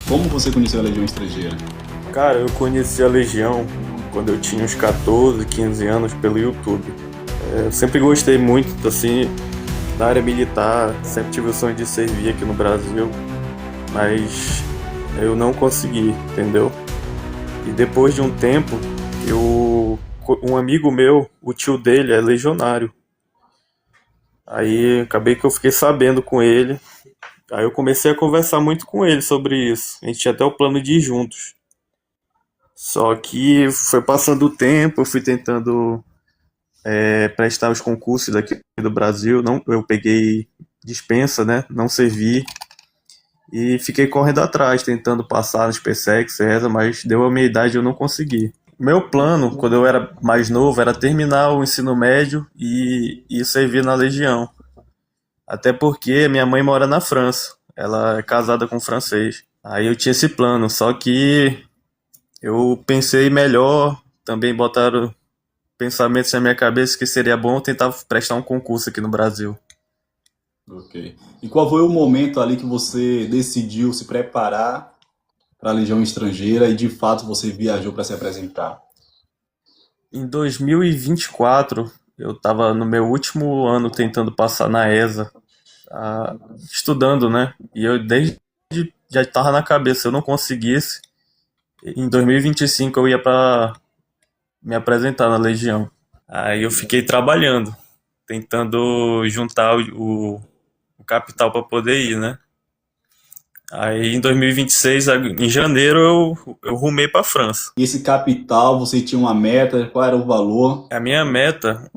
Como você conheceu a Legião Estrangeira? Cara, eu conheci a Legião quando eu tinha uns 14, 15 anos pelo YouTube. Eu sempre gostei muito, assim, da área militar, sempre tive o sonho de servir aqui no Brasil, mas eu não consegui, entendeu? E depois de um tempo, um amigo meu, o tio dele é legionário. Aí acabei que eu fiquei sabendo com ele. Aí eu comecei a conversar muito com ele sobre isso. A gente tinha até o plano de ir juntos. Só que foi passando o tempo, eu fui tentando prestar os concursos daqui do Brasil, não, eu peguei dispensa, né? Não servi e fiquei correndo atrás, tentando passar nos PSEC, CESA, mas deu a minha idade e eu não consegui. Meu plano, quando eu era mais novo, era terminar o ensino médio e servir na Legião. Até porque minha mãe mora na França, ela é casada com um francês. Aí eu tinha esse plano, só que eu pensei melhor, também botaram pensamentos na minha cabeça que seria bom eu tentar prestar um concurso aqui no Brasil. Ok. E qual foi o momento ali que você decidiu se preparar para a Legião Estrangeira e de fato você viajou para se apresentar? Em 2024, eu estava no meu último ano tentando passar na ESA, estudando, né? E eu desde já estava na cabeça, se eu não conseguisse, em 2025 eu ia para me apresentar na Legião. Aí eu fiquei trabalhando, tentando juntar o capital para poder ir, né? Aí em 2026, em janeiro, eu rumei para França. E esse capital, você tinha uma meta, qual era o valor? A minha meta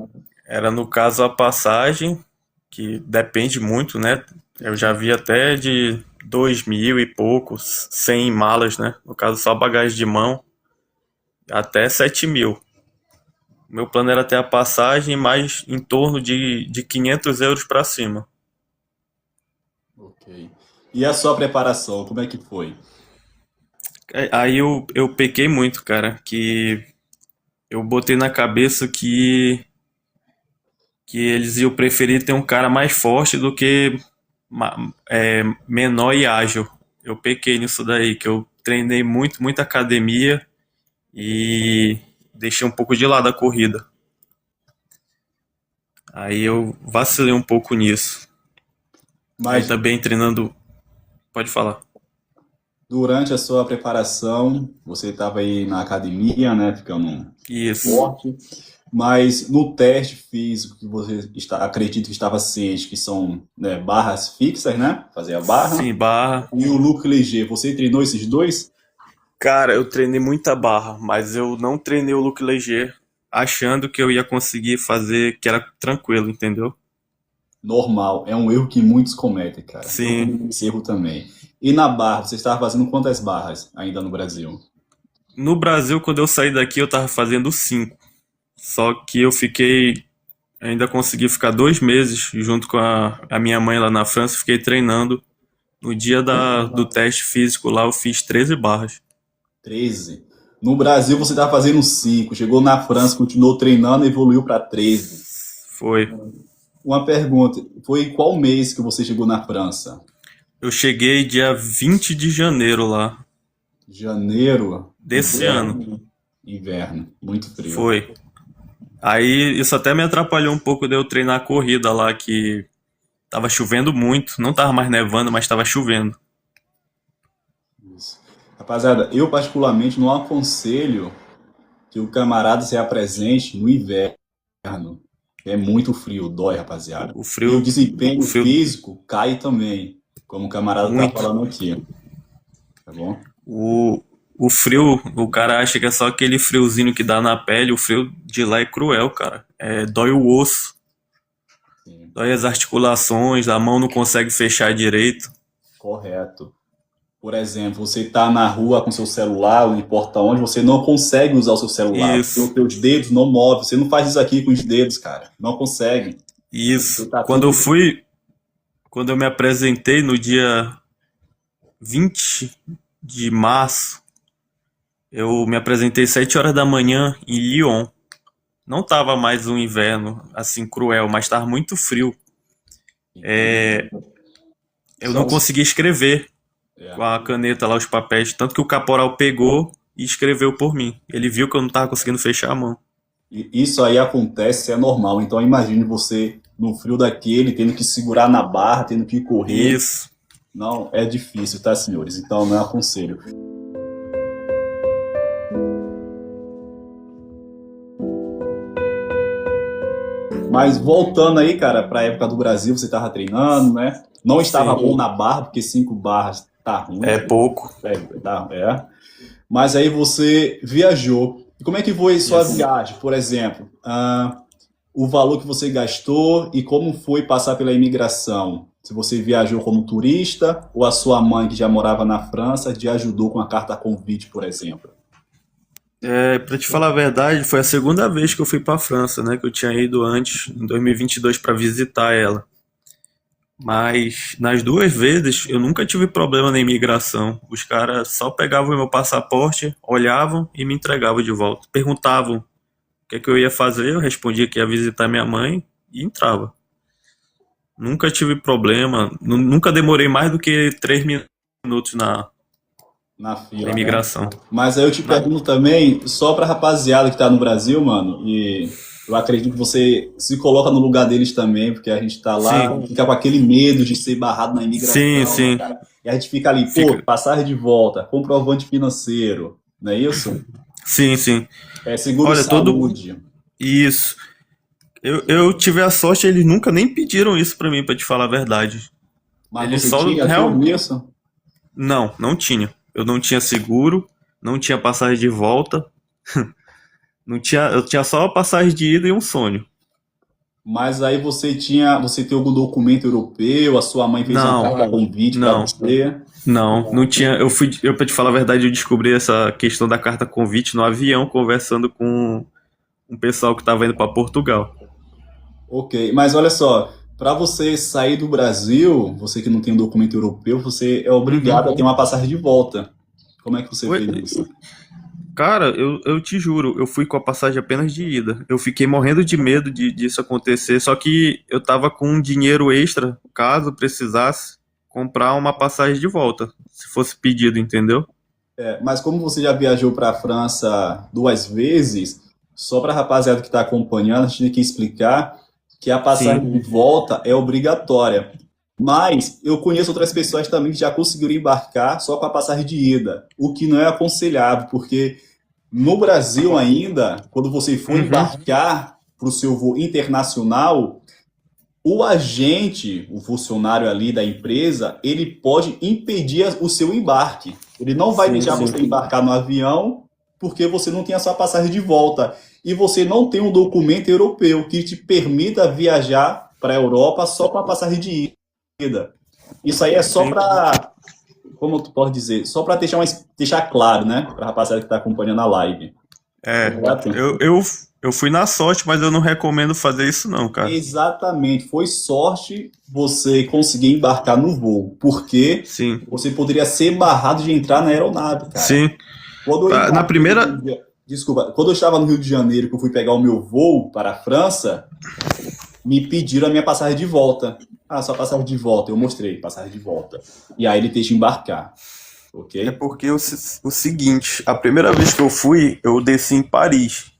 era, no caso, a passagem, que depende muito, né? Eu já vi até de 2.000 e poucos, 100 malas, né? No caso, só bagagem de mão, até 7.000. Meu plano era ter a passagem mais em torno de 500 euros para cima. Ok. E a sua preparação, como é que foi? Aí eu pequei muito, cara, que eu botei na cabeça que eles iam preferir ter um cara mais forte do que menor e ágil. Eu pequei nisso daí, que eu treinei muito, muita academia e deixei um pouco de lado a corrida. Aí eu vacilei um pouco nisso. Aí Mas também treinando. Pode falar. durante a sua preparação, você estava aí na academia, né, ficando Isso. forte, mas no teste físico que você acredito que estava ciente, que são, né, barras fixas, né, fazer a barra, Sim, barra. e o Luke Leger, você treinou esses dois? Cara, eu treinei muita barra, mas eu não treinei o look leger achando que eu ia conseguir fazer que era tranquilo, entendeu? Normal, é um erro que muitos cometem, cara. Eu Sim. cometi esse erro também. E na barra, você estava fazendo quantas barras ainda no Brasil? No Brasil, quando eu saí daqui, eu tava fazendo 5. Só que eu fiquei. Ainda consegui ficar 2 meses junto com a minha mãe lá na França. Fiquei treinando. No dia do teste físico lá, eu fiz 13 barras. 13. No Brasil você estava fazendo 5. Chegou na França, continuou treinando e evoluiu para 13. Foi. Uma pergunta, foi em qual mês que você chegou na França? Eu cheguei dia 20 de janeiro lá, Janeiro, desse ano. inverno, inverno, muito frio. Foi. Aí isso até me atrapalhou um pouco de eu treinar a corrida lá, que tava chovendo muito. Não tava mais nevando, mas tava chovendo. Isso. Rapaziada, eu particularmente não aconselho que o camarada se apresente no inverno. É muito frio, dói, rapaziada. O E o frio, o desempenho frio físico cai também, como o camarada tá muito. falando aqui, tá bom? O, o frio, o cara acha que é só aquele friozinho que dá na pele. O frio de lá é cruel, cara. Dói o osso, Sim, dói as articulações, a mão não consegue fechar direito. correto. Por exemplo, você está na rua com seu celular, não importa onde, você não consegue usar o seu celular, porque os Isso, seus dedos não movem. Você não faz isso aqui com os dedos, cara. Não consegue. Você isso. tá tudo. Quando eu me apresentei no dia 20 de março, eu me apresentei 7 horas da manhã em Lyon. Não tava mais um inverno assim cruel, mas tava muito frio. Entendo. Eu não São, conseguia escrever. com a caneta lá, os papéis. Tanto que o caporal pegou e escreveu por mim. Ele viu que eu não tava conseguindo fechar a mão. E isso aí acontece, é normal. Então imagine você no frio daquele, tendo que segurar na barra, tendo que correr. Isso. Não, é difícil, tá, senhores? Então não aconselho. Mas voltando aí, cara, para a época do Brasil, você estava treinando, né? Não estava Sim. bom na barra, porque 5 barras tá ruim. É pouco. É. Mas aí você viajou. E como é que foi sua Isso. viagem, por exemplo? O valor que você gastou e como foi passar pela imigração? Se você viajou como turista ou a sua mãe, que já morava na França, te ajudou com a carta convite, por exemplo? Pra te falar a verdade, foi a segunda vez que eu fui pra França, né? Que eu tinha ido antes, em 2022, pra visitar ela. Mas nas duas vezes eu nunca tive problema na imigração. Os caras só pegavam o meu passaporte, olhavam e me entregavam de volta. Perguntavam o que é que eu ia fazer, eu respondia que ia visitar minha mãe e entrava. Nunca tive problema, nunca demorei mais do que 3 minutos Na na fila, né? imigração. Mas aí eu te Na- pergunto também, só pra rapaziada que tá no Brasil, mano, e eu acredito que você se coloca no lugar deles também, porque a gente tá lá, Sim, fica com aquele medo de ser barrado na sim, imigração, né, sim. cara? E a gente fica ali, pô, Fica. passagem de volta, comprovante financeiro, não é isso? Sim, sim. É seguro Olha, todo. saúde. Isso. Eu tive a sorte, eles nunca nem pediram isso pra mim, pra te falar a verdade. Mas Eles você só. tinha tudo isso? Não, não tinha. Eu não tinha seguro, não tinha passagem de volta, não tinha, eu tinha só a passagem de ida e um sonho. Mas aí você tem algum documento europeu, a sua mãe fez uma Não, carta convite pra não, você? não tinha. Eu pra te falar a verdade, eu descobri essa questão da carta convite no avião, conversando com um pessoal que tava indo pra Portugal. Ok, mas olha só, para você sair do Brasil, você que não tem um documento europeu, você é Uhum. obrigado a ter uma passagem de volta. Como é que você Oi, fez isso? cara, eu te juro, eu fui com a passagem apenas de ida. Eu fiquei morrendo de medo disso acontecer, só que eu tava com um dinheiro extra, caso precisasse comprar uma passagem de volta, se fosse pedido, entendeu? Mas como você já viajou para a França 2 vezes, só para a rapaziada que está acompanhando, a gente tem que explicar que a Sim. passagem de volta é obrigatória. Mas eu conheço outras pessoas também que já conseguiram embarcar só com a passagem de ida, o que não é aconselhável, porque no Brasil ainda, quando você for Uhum. embarcar para o seu voo internacional, o agente, o funcionário ali da empresa, ele pode impedir o seu embarque. Ele não vai Sim, deixar sim. você embarcar no avião porque você não tem a sua passagem de volta. E você não tem um documento europeu que te permita viajar para a Europa só com a passagem de ida. Isso aí é só Sim. para, como tu pode dizer, só para deixar claro, né, para a rapaziada que está acompanhando a live. É, Certo? eu fui na sorte, mas eu não recomendo fazer isso não, cara. Exatamente, foi sorte você conseguir embarcar no voo, porque Sim, você poderia ser barrado de entrar na aeronave, cara. sim. Quando eu Na embarquei no primeira, Rio de... Desculpa, quando eu estava no Rio de Janeiro, que eu fui pegar o meu voo para a França, me pediram a minha passagem de volta. Ah, só passagem de volta. Eu mostrei, passagem de volta. E aí ele deixa embarcar, é ok? porque o seguinte, a primeira vez que eu fui, eu desci em Paris.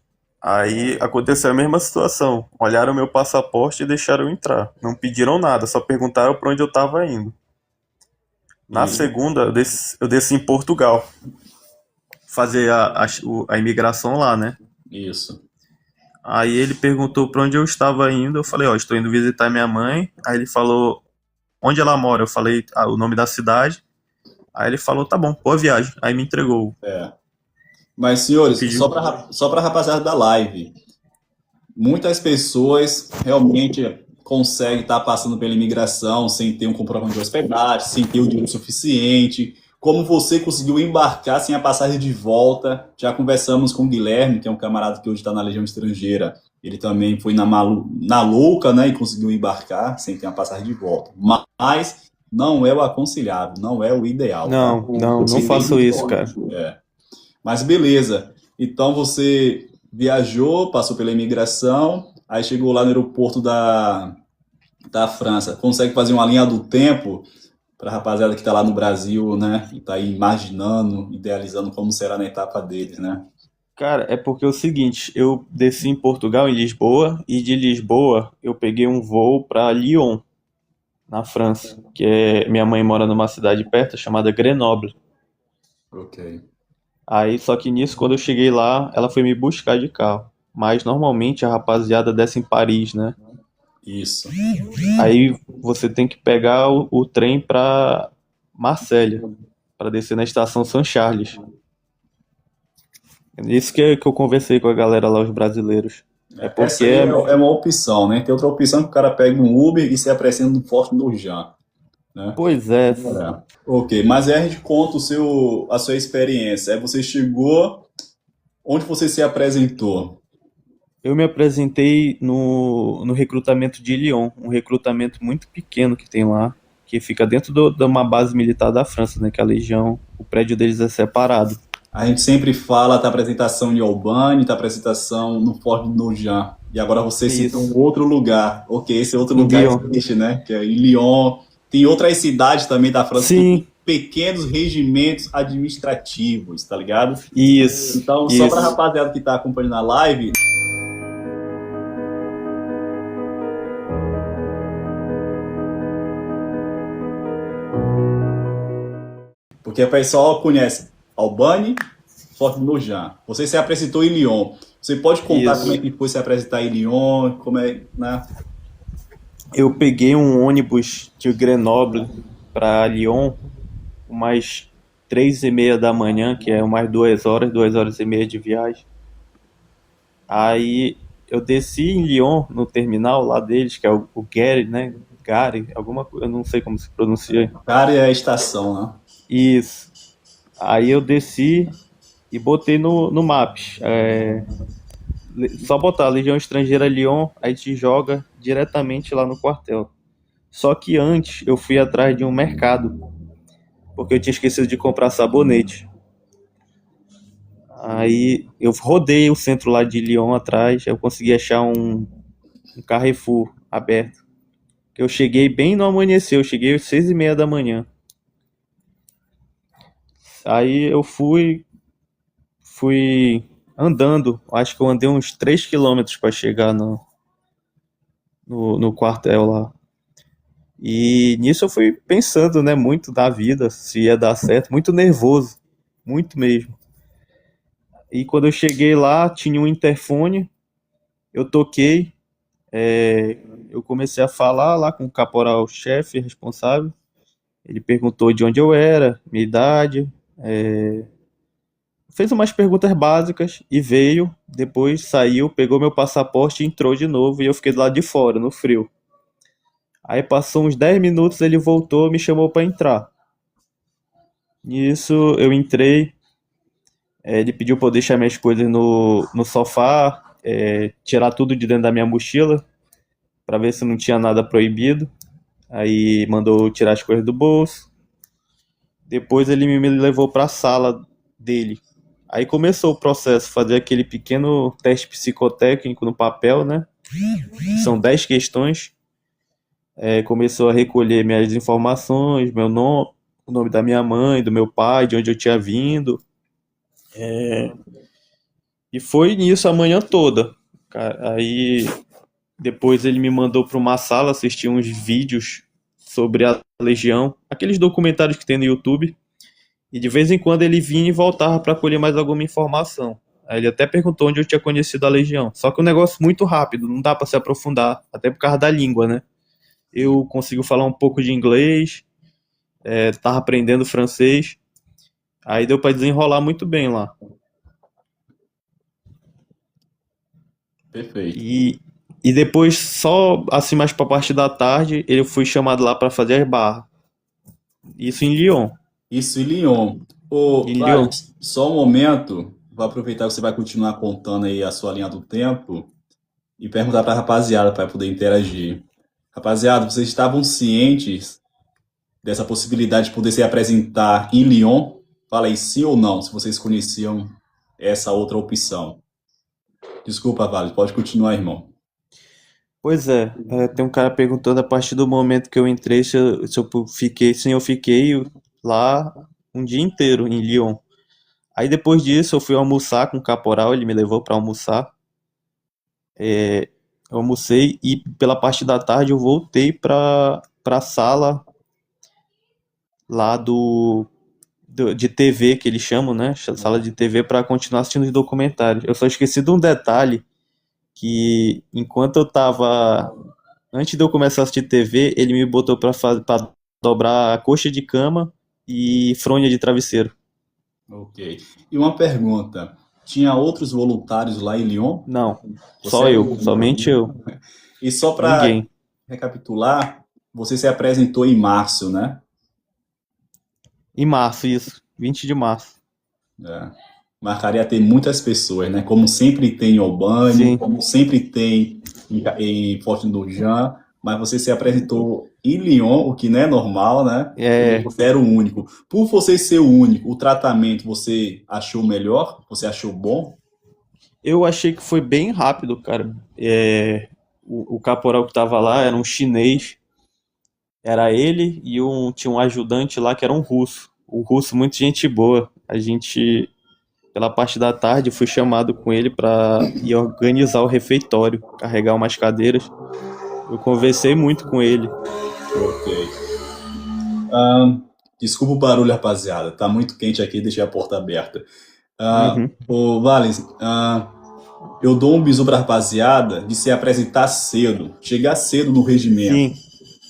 Aí aconteceu a mesma situação. Olharam meu passaporte e deixaram eu entrar. Não pediram nada, só perguntaram para onde eu estava indo. Na E segunda, eu desci em Portugal, fazer a imigração lá, né? isso. Aí ele perguntou para onde eu estava indo. Eu falei, ó, estou indo visitar minha mãe. Aí ele falou, onde ela mora? Eu falei o nome da cidade. Aí ele falou, tá bom, boa viagem. Aí me entregou. Mas, senhores, Pediu. só para rapaziada da live, muitas pessoas realmente conseguem estar passando pela imigração sem ter um comprovante de hospedagem, sem ter o dinheiro suficiente. Como você conseguiu embarcar sem a passagem de volta? Já conversamos com o Guilherme, que é um camarada que hoje está na Legião Estrangeira. Ele também foi na louca, né, e conseguiu embarcar sem ter a passagem de volta. Mas não é o aconselhável, não é o ideal, tá? Não, não, não Você tem faço isso, que... cara. Mas beleza. Então você viajou, passou pela imigração, aí chegou lá no aeroporto da França. Consegue fazer uma linha do tempo para a rapaziada que está lá no Brasil, né? E está aí imaginando, idealizando como será na etapa deles, né? Cara, é porque é o seguinte, eu desci em Portugal, em Lisboa, e de Lisboa eu peguei um voo para Lyon, na França, que é minha mãe mora numa cidade perto chamada Grenoble. Ok. Aí, só que nisso, quando eu cheguei lá, ela foi me buscar de carro. Mas normalmente a rapaziada desce em Paris, né? Isso. Aí você tem que pegar o trem pra Marselha, pra descer na estação São Charles. Isso que eu conversei com a galera lá, os brasileiros. É porque Essa aí é uma opção, né? Tem outra opção que o cara pega um Uber e se apresenta no Forte do Jean, né? Pois é, É. Ok, mas aí a gente conta a sua experiência. Aí você chegou, onde você se apresentou? eu me apresentei no recrutamento de Lyon, um recrutamento muito pequeno que tem lá, que fica dentro de uma base militar da França, né? Que é a Legião, o prédio deles é separado. A gente sempre fala da apresentação em Albany, da apresentação no Forte do Jean. E agora você cita um Isso, outro lugar. Ok, esse outro em lugar Lyon. existe, né? Que é em Lyon. Tem outras cidades também da França que tem Sim, pequenos regimentos administrativos, tá ligado? isso, Então, só para a isso. rapaziada que está acompanhando a live, porque o pessoal conhece Albany, Forte do Jean. Você se apresentou em Lyon. Você pode contar como é Isso. que foi se apresentar em Lyon, como é, né? Eu peguei um ônibus de Grenoble para Lyon, umas 3h30 da manhã, que é umas 2 horas, 2 horas e meia de viagem. Aí eu desci em Lyon, no terminal lá deles, que é o Gary, né? Gary, alguma coisa, eu não sei como se pronuncia. Cara, é a estação, né? Isso. Aí eu desci e botei no Maps. Só botar Legião Estrangeira Lyon, aí te joga diretamente lá no quartel. Só que antes eu fui atrás de um mercado, porque eu tinha esquecido de comprar sabonete. Aí eu rodei o centro lá de Lyon atrás, eu consegui achar um Carrefour aberto. Eu cheguei bem no amanhecer, eu cheguei às 6h30 da manhã. Aí eu fui andando, acho que eu andei uns 3 quilômetros para chegar no quartel lá. E nisso eu fui pensando, né, muito da vida, se ia dar certo, muito nervoso, muito mesmo. E quando eu cheguei lá, tinha um interfone, eu toquei, eu comecei a falar lá com o caporal-chefe responsável. Ele perguntou de onde eu era, minha idade, fez umas perguntas básicas e veio. Depois saiu, pegou meu passaporte e entrou de novo. E eu fiquei do lado de fora, no frio. Aí passou uns 10 minutos, ele voltou e me chamou para entrar. Nisso eu entrei, ele pediu para eu deixar minhas coisas no sofá, tirar tudo de dentro da minha mochila, para ver se não tinha nada proibido. Aí mandou tirar as coisas do bolso. Depois ele me levou para a sala dele. Aí começou o processo, fazer aquele pequeno teste psicotécnico no papel, né? São 10 questões. Começou a recolher minhas informações, meu nome, o nome da minha mãe, do meu pai, de onde eu tinha vindo. E foi nisso a manhã toda. Cara, aí depois ele me mandou para uma sala assistir uns vídeos sobre a Legião, aqueles documentários que tem no YouTube. E de vez em quando ele vinha e voltava para colher mais alguma informação. Aí ele até perguntou onde eu tinha conhecido a Legião. Só que o negócio muito rápido, não dá para se aprofundar, até por causa da língua, né? Eu consigo falar um pouco de inglês, tava aprendendo francês, aí deu para desenrolar muito bem lá. Perfeito. E, e depois, só assim mais para parte da tarde, eu fui chamado lá para fazer as barras. Isso em Lyon. Isso em Lyon. Ô, Em Vale, Lyon. só um momento. Vou aproveitar que você vai continuar contando aí a sua linha do tempo e perguntar para a rapaziada para poder interagir. Rapaziada, vocês estavam cientes dessa possibilidade de poder se apresentar em Lyon? Fala aí sim ou não, se vocês conheciam essa outra opção. Desculpa, Vale, pode continuar, irmão. Pois é, tem um cara perguntando a partir do momento que eu entrei se eu fiquei, sim, eu fiquei lá um dia inteiro em Lyon. Aí depois disso eu fui almoçar com o caporal, ele me levou pra almoçar. Eu almocei e pela parte da tarde eu voltei pra sala lá de TV que eles chamam, né? Sala de TV para continuar assistindo os documentários. Eu só esqueci de um detalhe que enquanto eu tava antes de eu começar a assistir TV, ele me botou pra dobrar a coxa de cama e fronha de travesseiro. Ok. E uma pergunta: tinha outros voluntários lá em Lyon? Não, Você só era o eu, único? somente eu, E só para ninguém. recapitular, você se apresentou em março, né? Em março, isso, 20 de março. É. Marcaria ter muitas pessoas, né? Como sempre tem em Albany, Sim, como sempre tem em Forte do Jean, mas você se apresentou em Lyon, o que não é normal, né? E é, você era o único. Por você ser o único, o tratamento você achou melhor? Você achou bom? eu achei que foi bem rápido, cara. O caporal que tava lá era um chinês. Era ele e tinha um ajudante lá que era um russo. O russo, muito gente boa. A gente, pela parte da tarde, fui chamado com ele para ir organizar o refeitório, carregar umas cadeiras. Eu conversei muito com ele. Ok. Desculpa o barulho, rapaziada. Tá muito quente aqui, deixei a porta aberta. Uhum. Ô, Valens, eu dou um bisu pra rapaziada de se apresentar cedo, chegar cedo no regimento. Sim,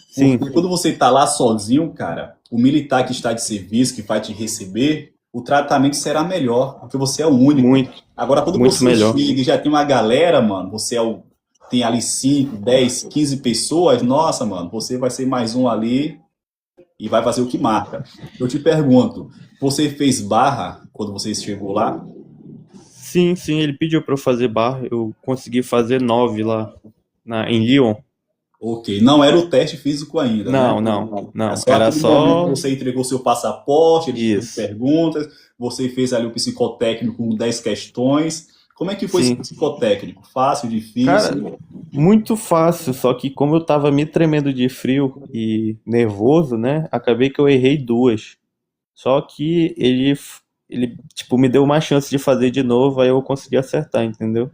sim, Porque quando você está lá sozinho, cara, o militar que está de serviço, que vai te receber, o tratamento será melhor, porque você é o único. muito, Agora, quando muito você melhor. chega e já tem uma galera, mano, tem ali 5, 10, 15 pessoas, nossa, mano, você vai ser mais um ali e vai fazer o que marca. Eu te pergunto, você fez barra quando você chegou lá? Sim, sim, ele pediu para eu fazer barra. Eu consegui fazer 9 lá em Lyon. Ok, não era o teste físico ainda, né? Não, não, É não. só Era aquele momento que só você entregou seu passaporte, eles fizeram isso. perguntas, você fez ali o psicotécnico com 10 questões. Como é que foi esse Sim. psicotécnico? Fácil, Cara, difícil? muito fácil, só que como eu tava me tremendo de frio e nervoso, né? Acabei que eu errei duas. Só que ele tipo, me deu uma chance de fazer de novo, aí eu consegui acertar, entendeu?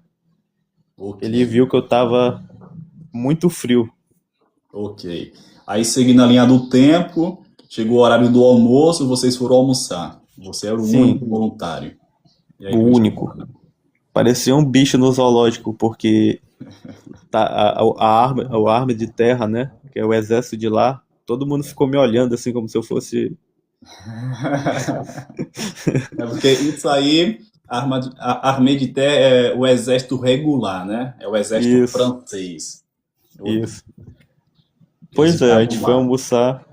Ok, Ele viu que eu tava muito frio. ok. Aí, seguindo a linha do tempo, chegou o horário do almoço, vocês foram almoçar. Você era o Sim, único voluntário. E o aí, único. continua. Parecia um bicho no zoológico, porque a arma de terra, né? Que é o exército de lá, todo mundo ficou me olhando assim como se eu fosse. É porque isso aí, a Armée de Terre é o exército regular, né? É o exército Isso, francês. Outro, isso. eles Pois é, a gente ficavam foi lá. almoçar.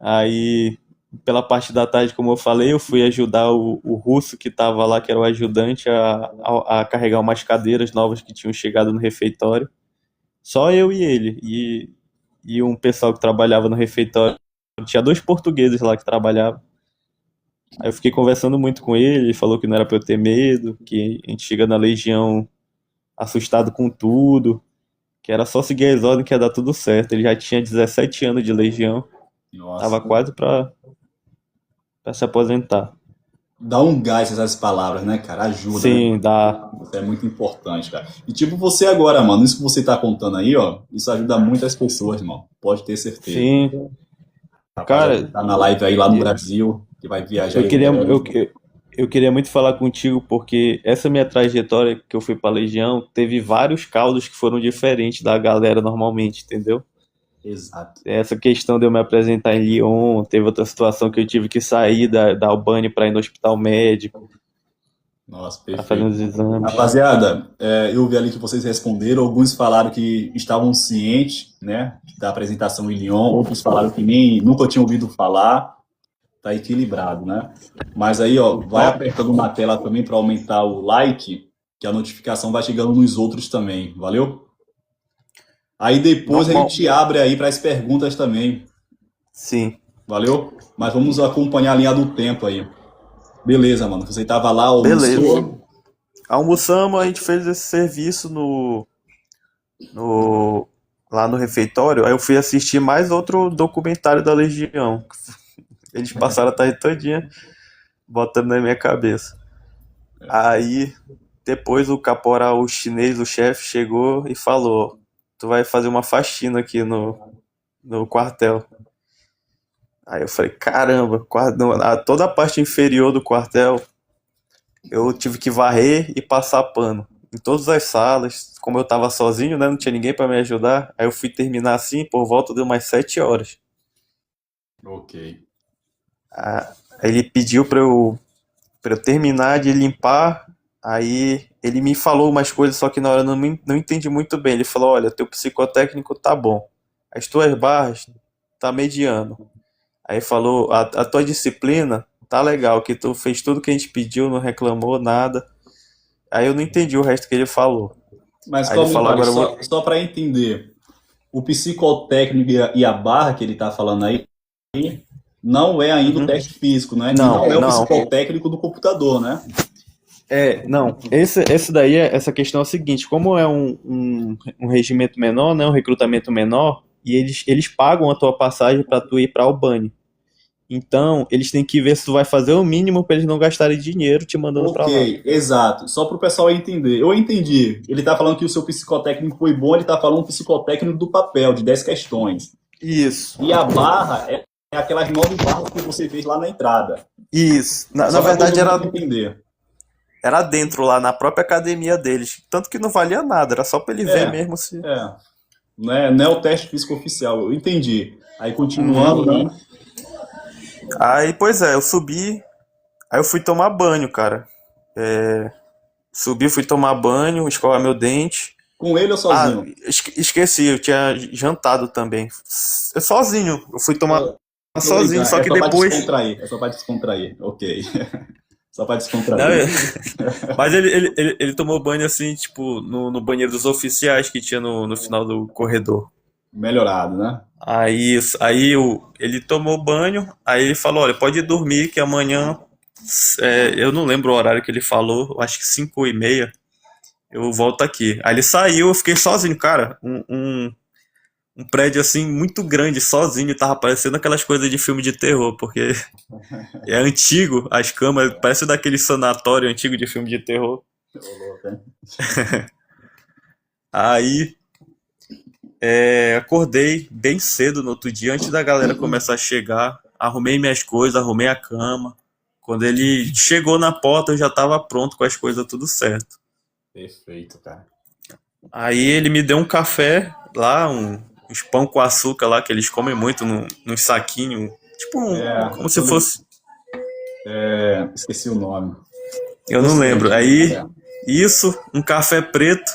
Aí, pela parte da tarde, como eu falei, eu fui ajudar o russo que estava lá, que era o ajudante, a carregar umas cadeiras novas que tinham chegado no refeitório. Só eu e ele. E um pessoal que trabalhava no refeitório. Tinha dois portugueses lá que trabalhavam. Aí eu fiquei conversando muito com ele, ele falou que não era pra eu ter medo, que a gente chega na Legião assustado com tudo, que era só seguir as ordens que ia dar tudo certo. Ele já tinha 17 anos de Legião, tava Nossa. quase pra se aposentar. Dá um gás essas palavras, né, cara? Ajuda, né? Sim, dá. Isso é muito importante, cara. E tipo você agora, mano, isso que você tá contando aí, ó, isso ajuda muitas pessoas, irmão. Pode ter certeza. Sim, Rapaziada que cara, tá na live aí lá no Brasil, que vai viajar eu em queria, eu, breve. eu queria muito falar contigo porque essa minha trajetória que eu fui pra Legião teve vários causos que foram diferentes da galera normalmente, entendeu? Exato. Essa questão de eu me apresentar em Lyon, teve outra situação que eu tive que sair da Albany para ir no hospital médico, Nossa, para fazer perfeito. uns exames. Rapaziada, eu vi ali que vocês responderam, alguns falaram que estavam cientes, né, da apresentação em Lyon, outros falaram que nem nunca tinham ouvido falar, tá equilibrado, né? Mas aí, ó, vai Top, apertando na tela também para aumentar o like, que a notificação vai chegando nos outros também, valeu? Aí depois a normal. gente abre aí para as perguntas também, Sim. valeu? Mas vamos acompanhar a linha do tempo aí. Beleza, mano. Você tava lá, Beleza. almoçou, Almoçamos, a gente fez esse serviço no, lá no refeitório, aí eu fui assistir mais outro documentário da Legião. Eles passaram a tarde todinha botando na minha cabeça. Aí, depois o caporal o chinês, o chefe, chegou e falou: Tu vai fazer uma faxina aqui no quartel. Aí eu falei: Caramba, toda a parte inferior do quartel eu tive que varrer e passar pano. Em todas as salas, como eu tava sozinho, né? Não tinha ninguém pra me ajudar. Aí eu fui terminar assim, por volta de umas 7 horas. Ok. Aí ele pediu pra eu terminar de limpar. Aí ele me falou umas coisas, só que na hora eu não entendi muito bem. Ele falou: Olha, teu psicotécnico tá bom. As tuas barras tá mediano. Aí falou: a tua disciplina tá legal, que tu fez tudo que a gente pediu, não reclamou nada. Aí eu não entendi o resto que ele falou. Mas Aí ele calma, falou: vale, Agora eu vou. só para entender, o psicotécnico e a barra que ele está falando aí não é ainda o Uhum. teste físico, né? E não Não, é o não. psicotécnico do computador, né? Não. Esse daí, essa questão é o seguinte: como é um regimento menor, né, um recrutamento menor, e eles pagam a tua passagem para tu ir para Albany. Então, eles têm que ver se tu vai fazer o mínimo para eles não gastarem dinheiro te mandando para lá. Ok, exato. Só para o pessoal entender. Eu entendi. Ele está falando que o seu psicotécnico foi bom, ele está falando psicotécnico do papel, de 10 questões. Isso, E a barra é aquelas 9 barras que você fez lá na entrada. isso. Na Só para todo verdade, mundo entender. era dentro lá, na própria academia deles. Tanto que não valia nada, era só para ele ver É, mesmo se. é. Não é o teste físico oficial. Eu entendi. Aí continuando, Uhum. né? Aí, pois é, eu subi, aí eu fui tomar banho, cara. Subi, fui tomar banho, escovar meu dente. Com ele ou Ah, sozinho? esqueci, eu tinha jantado também. Sozinho, eu fui tomar Tô, tô sozinho, brincando. só É que só para depois. descontrair. É só para descontrair. Ok. Só para Não, descontrair. mas ele tomou banho assim, tipo, no banheiro dos oficiais que tinha no final do corredor. Melhorado, né? Ele tomou banho, aí ele falou: Olha, pode dormir que amanhã. Eu não lembro o horário que ele falou, acho que 5h30 eu volto aqui. Aí ele saiu, eu fiquei sozinho, cara. Um prédio assim muito grande, sozinho, tava parecendo aquelas coisas de filme de terror, porque é antigo, as camas, parece daquele sanatório antigo de filme de terror. Ô, louco, hein? Aí acordei bem cedo no outro dia, antes da galera começar a chegar, arrumei minhas coisas, arrumei a cama. Quando ele chegou na porta, eu já tava pronto com as coisas tudo certo. Perfeito, cara. Aí ele me deu um café lá, uns pão com açúcar lá, que eles comem muito num saquinho, tipo como se fosse. Esqueci o nome. Eu não lembro. Doce-leite. Aí, isso, um café preto.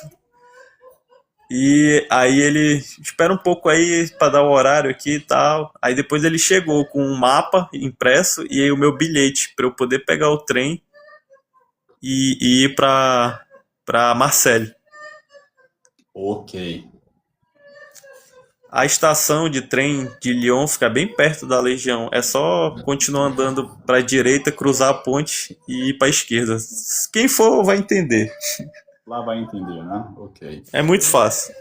E aí ele espera um pouco aí pra dar o horário aqui e tal. Aí depois ele chegou com um mapa impresso e aí o meu bilhete pra eu poder pegar o trem e ir pra Marseille. Ok. A estação de trem de Lyon fica bem perto da Legião. É só continuar andando pra direita, cruzar a ponte e ir pra esquerda. Quem for vai entender. Lá vai entender, né? Ok. É muito fácil.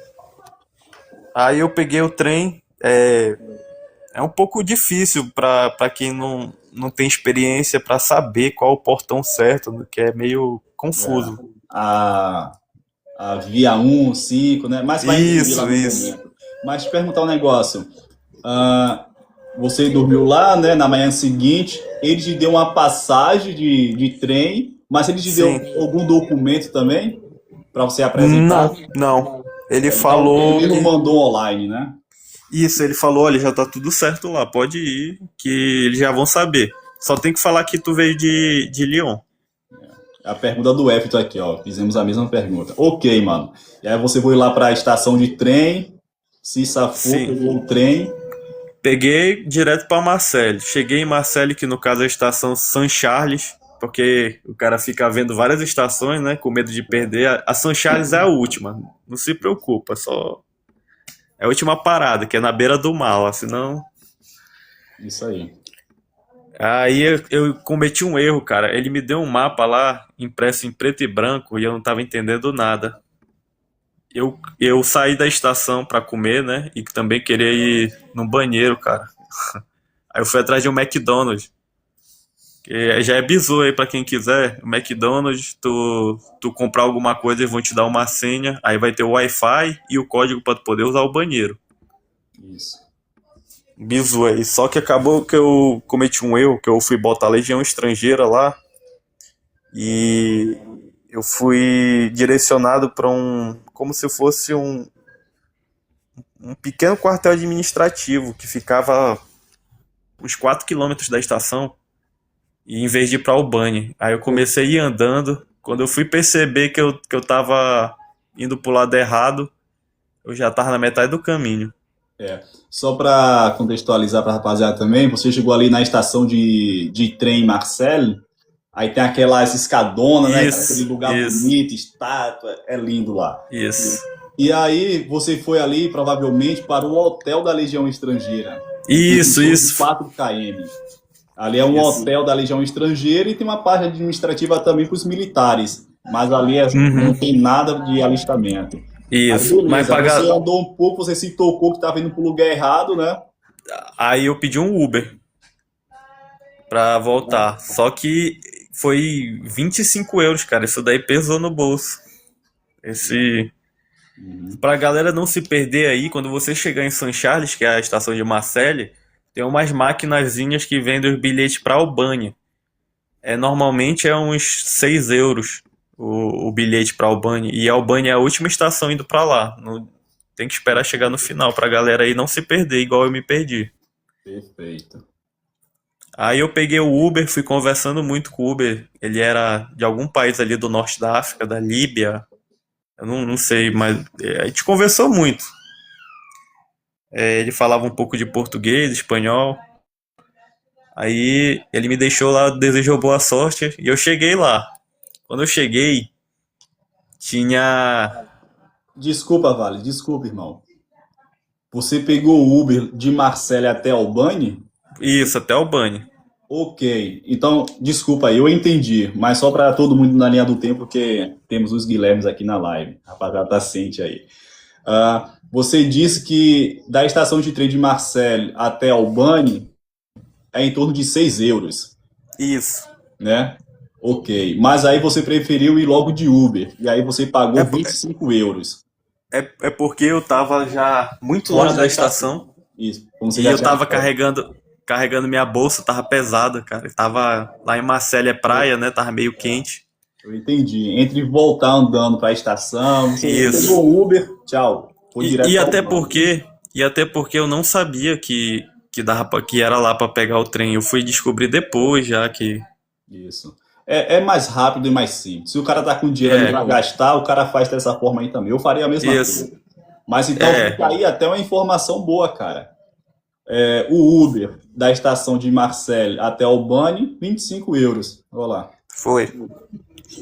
Aí eu peguei o trem. É um pouco difícil para quem não tem experiência para saber qual o portão certo, né, que é meio É. confuso. A, a via 1, 5, né? Mas vai entender lá Isso, no isso. momento. Mas te perguntar um negócio. Ah, você dormiu lá, né? Na manhã seguinte, ele te deu uma passagem de trem, mas ele te deu Sim. algum documento também para você apresentar? Não, não. Ele Então, ele falou mesmo que. mandou online, né? Isso, ele falou: olha, já tá tudo certo lá, pode ir, que eles já vão saber. Só tem que falar que tu veio de Lyon. A pergunta do Everton aqui, ó. Fizemos a mesma pergunta. Ok, mano. E aí você foi lá para a estação de trem, se safou, Sim. pegou o trem. Peguei direto para Marseille. Cheguei em Marseille, que no caso é a estação Saint Charles, porque o cara fica vendo várias estações, né, com medo de perder. A Saint Charles é a última. Não se preocupa, só é a última parada, que é na beira do mar, ó, senão. Isso aí. Aí eu cometi um erro, cara. Ele me deu um mapa lá, impresso em preto e branco, e eu não tava entendendo nada. eu saí da estação pra comer, né? E também queria ir no banheiro, cara. Aí eu fui atrás de um McDonald's. Que já é bizu aí pra quem quiser. O McDonald's, tu comprar alguma coisa, eles vão te dar uma senha. Aí vai ter o Wi-Fi e o código pra tu poder usar o banheiro. Isso. Bizu aí. Só que acabou que eu cometi um erro, que eu fui botar Legião Estrangeira lá. E eu fui direcionado pra um. Como se fosse um pequeno quartel administrativo que ficava uns 4 quilômetros da estação. E em vez de ir pra Albany. Aí eu comecei a ir andando. Quando eu fui perceber que eu tava indo pro lado errado, eu já tava na metade do caminho. É. Só para contextualizar para a rapaziada também, você chegou ali na estação de trem Marseille, aí tem aquelas escadonas, né? Aquele Isso, lugar isso, bonito, estátua, é lindo lá. isso. E aí você foi ali, provavelmente, para o hotel da Legião Estrangeira, que fica em Isso, torno de isso. 4 km. Ali é um Isso. hotel da Legião Estrangeira e tem uma parte administrativa também para os militares, mas ali não Uhum. tem nada de alistamento. Aí Isso. Mas beleza, você pagar. andou um pouco, você se tocou que estava indo para o lugar errado, né? Aí eu pedi um Uber pra voltar. Só que foi 25 euros, cara. Isso daí pesou no bolso. Esse. Uhum. Pra galera não se perder aí, quando você chegar em St. Charles, que é a estação de Marseille, tem umas maquinazinhas que vendem os bilhetes pra Albânia. Normalmente é uns 6 euros o bilhete pra Albânia. E a Albânia é a última estação indo pra lá. Tem que esperar chegar no final pra galera aí não se perder, igual eu me perdi. Perfeito. Aí eu peguei o Uber, fui conversando muito com o Uber. Ele era de algum país ali do norte da África, da Líbia. Eu não sei, mas a gente conversou muito. Ele falava um pouco de português, espanhol. Aí ele me deixou lá, desejou boa sorte e eu cheguei lá. Quando eu cheguei, tinha Desculpa, Vale, desculpa, irmão. Você pegou o Uber de Marseille até Albany? isso, até o banho. Ok. Então, desculpa aí, eu entendi. Mas só para todo mundo na linha do tempo, porque temos os Guilhermes aqui na live. Rapaziada, tá ciente aí. Você disse que da estação de trem de Marseille até Albany é em torno de 6 euros, Isso. né? Ok. Mas aí você preferiu ir logo de Uber. E aí você É, pagou 25 euros. é porque eu tava já muito Fora longe da da estação. estação Isso, como você e já eu tinha tava falado. carregando minha bolsa, tava pesada, cara. Eu tava lá em Marselha, é praia, né? Tava meio quente. Eu entendi. Entre voltar andando para a estação, você Isso. pegou o Uber, tchau. Foi E, direto e para até Albany. porque, e até porque eu não sabia que era lá pra pegar o trem. Eu fui descobrir depois já que Isso. É mais rápido e mais simples. Se o cara tá com dinheiro ali para é, gastar, o cara faz dessa forma aí também. Eu faria a mesma isso. coisa. Mas então É, fica aí até uma informação boa, cara. O Uber da estação de Marseille até Albany, 25 euros. Olha lá. foi.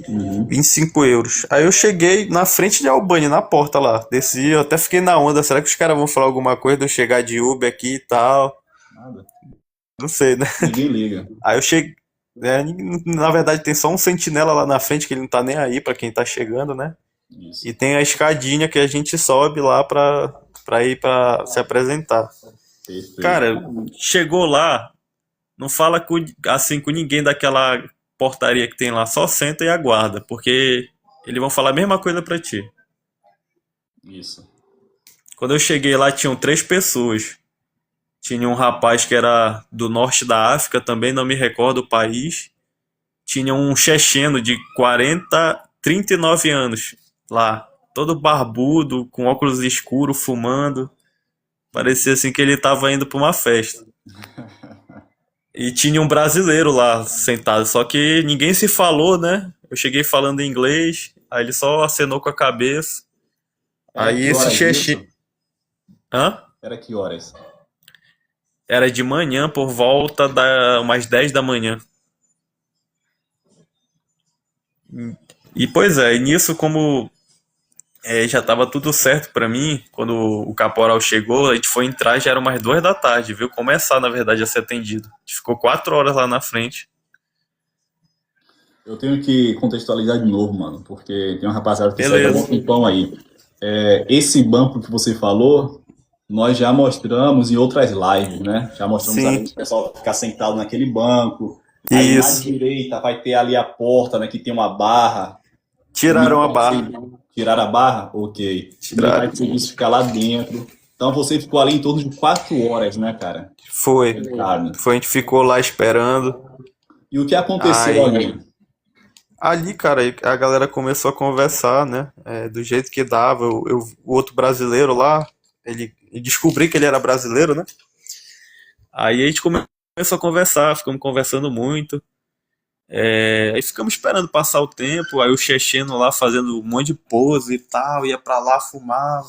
Uhum. 25 euros. Aí eu cheguei na frente de Albany, na porta lá. Desci, eu até fiquei na onda. Será que os caras vão falar alguma coisa de eu chegar de Uber aqui e tal? Nada. Não sei, né? Ninguém liga. Aí eu cheguei. Na verdade, tem só um sentinela lá na frente que ele não tá nem aí pra quem tá chegando, né? Isso. E tem a escadinha que a gente sobe lá pra ir pra se apresentar. Perfeito. Cara, chegou lá, não fala assim com ninguém daquela portaria que tem lá, só senta e aguarda, porque eles vão falar a mesma coisa pra ti. Isso. Quando eu cheguei lá, tinham 3 pessoas. Tinha um rapaz que era do norte da África, também não me recordo o país. Tinha um checheno de 39 anos lá, todo barbudo, com óculos escuros, fumando. Parecia assim que ele tava indo pra uma festa. E tinha um brasileiro lá sentado, só que ninguém se falou, né? Eu cheguei falando inglês, aí ele só acenou com a cabeça. Era Aí que esse horas xexi. isso? Hã? Era que horas? Era de manhã, por volta da umas 10 da manhã. E pois é, e nisso como já tava tudo certo pra mim, quando o caporal chegou, a gente foi entrar, já era umas 2 da tarde, viu? Começar, na verdade, a ser atendido. A gente ficou 4 horas lá na frente. Eu tenho que contextualizar de novo, mano, porque tem uma rapaziada que segue há um Beleza. tempão aí. Esse banco que você falou, nós já mostramos em outras lives, né? Já mostramos ali Sim, o pessoal ficar sentado naquele banco. Aí na isso. direita vai ter ali a porta, né? Que tem uma barra. Comigo Tiraram a vai barra. ser tirar a barra? Ok. E Tiraram. vai ser isso ficar lá dentro. Então você ficou ali em torno de 4 horas, né, cara? Foi. Sentado. Foi, a gente ficou lá esperando. E o que aconteceu Aí, ali? ali, cara, a galera começou a conversar, né? Do jeito que dava. O outro brasileiro lá, eu descobri que ele era brasileiro, né? Aí a gente começou a conversar, ficamos conversando muito. Aí ficamos esperando passar o tempo. Aí o checheno lá fazendo um monte de pose e tal, ia pra lá, fumava.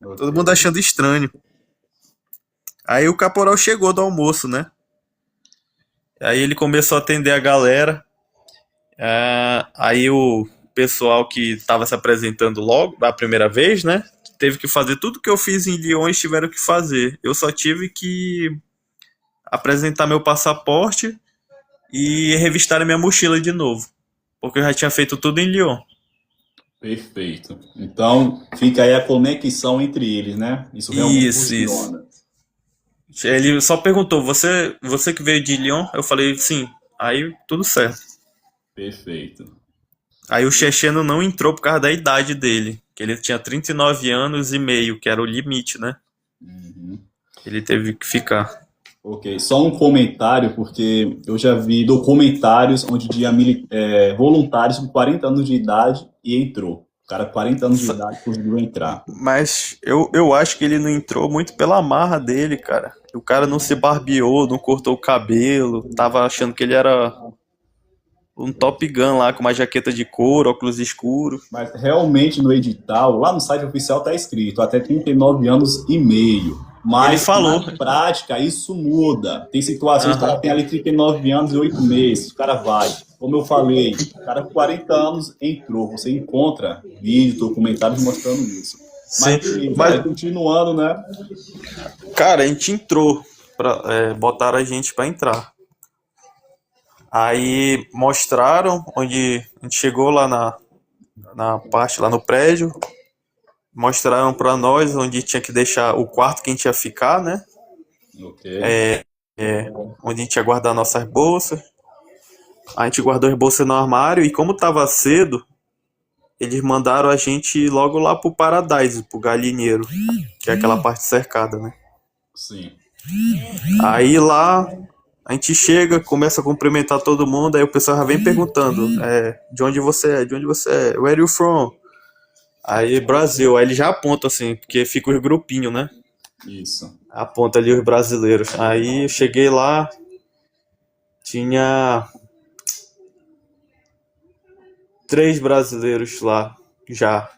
Ok. Todo mundo achando estranho. Aí o caporal chegou do almoço, né? Aí ele começou a atender a galera. Aí o pessoal que estava se apresentando logo, a primeira vez, né? Teve que fazer tudo que eu fiz em Lyon, eles tiveram que fazer. Eu só tive que apresentar meu passaporte e revistar a minha mochila de novo. Porque eu já tinha feito tudo em Lyon. Perfeito. Então, fica aí a conexão entre eles, né? Isso realmente Isso, isso. funciona. Ele só perguntou, você que veio de Lyon? Eu falei, sim. Aí, tudo certo. Perfeito. Aí o checheno não entrou por causa da idade dele. Que ele tinha 39 anos e meio, que era o limite, né? Uhum. Ele teve que ficar. Ok, só um comentário, porque eu já vi documentários onde tinha voluntários com 40 anos de idade e entrou. O cara com 40 anos de idade conseguiu entrar. Mas eu acho que ele não entrou muito pela marra dele, cara. O cara não se barbeou, não cortou o cabelo, tava achando que ele era um Top Gun lá, com uma jaqueta de couro, óculos escuros. Mas realmente no edital, lá no site oficial está escrito até 39 anos e meio. Ele Mas falou. na prática isso muda. Tem situações que o Aham. cara tem ali 39 anos e 8 meses. O cara vai. Como eu falei, o cara com 40 anos entrou. Você encontra vídeos, documentários mostrando isso. Sim. Mas beleza, Mas, aí continuando, né? cara, a gente entrou. Botaram a gente pra entrar. Aí mostraram onde a gente chegou lá na parte, lá no prédio. Mostraram pra nós onde tinha que deixar o quarto que a gente ia ficar, né? Ok. Onde a gente ia guardar nossas bolsas. A gente guardou as bolsas no armário e como tava cedo, eles mandaram a gente logo lá pro Paradise, pro galinheiro, que é aquela parte cercada, né? Sim. Aí lá a gente chega, começa a cumprimentar todo mundo, aí o pessoal já vem perguntando, de onde você é, de onde você é, where you from? Aí Brasil, aí ele já aponta assim, porque fica os grupinhos, né? Isso. Aponta ali os brasileiros. Aí eu cheguei lá, tinha 3 brasileiros lá, já.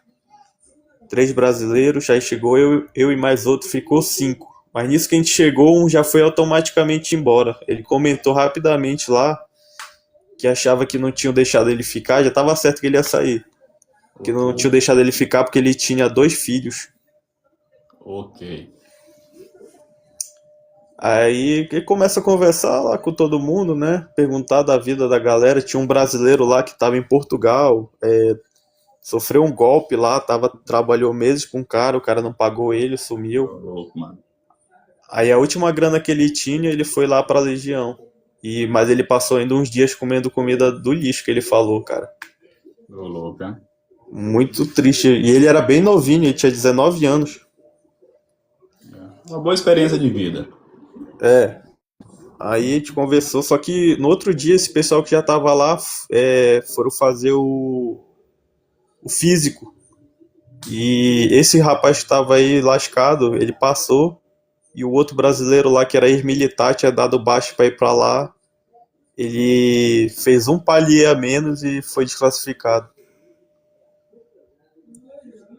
3 brasileiros, aí chegou eu e mais outro, ficou 5. Mas nisso que a gente chegou, um já foi automaticamente embora. Ele comentou rapidamente lá que achava que não tinham deixado ele ficar, já tava certo que ele ia sair. Que não tinham deixado ele ficar porque ele tinha 2 filhos. Ok. Aí ele começa a conversar lá com todo mundo, né? Perguntar da vida da galera. Tinha um brasileiro lá que estava em Portugal, sofreu um golpe lá, trabalhou meses com um cara, o cara não pagou ele, sumiu. Tô louco, mano. Aí a última grana que ele tinha, ele foi lá pra Legião. Mas ele passou ainda uns dias comendo comida do lixo que ele falou, cara. Tô louco, hein? Muito triste. E ele era bem novinho, ele tinha 19 anos. Uma boa experiência de vida. Aí a gente conversou, só que no outro dia esse pessoal que já tava lá foram fazer o físico. E esse rapaz que tava aí lascado, ele passou. E o outro brasileiro lá, que era ex-militar, tinha dado baixo pra ir pra lá. Ele fez um palier a menos e foi desclassificado.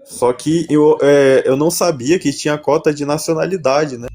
Só que eu não sabia que tinha cota de nacionalidade, né?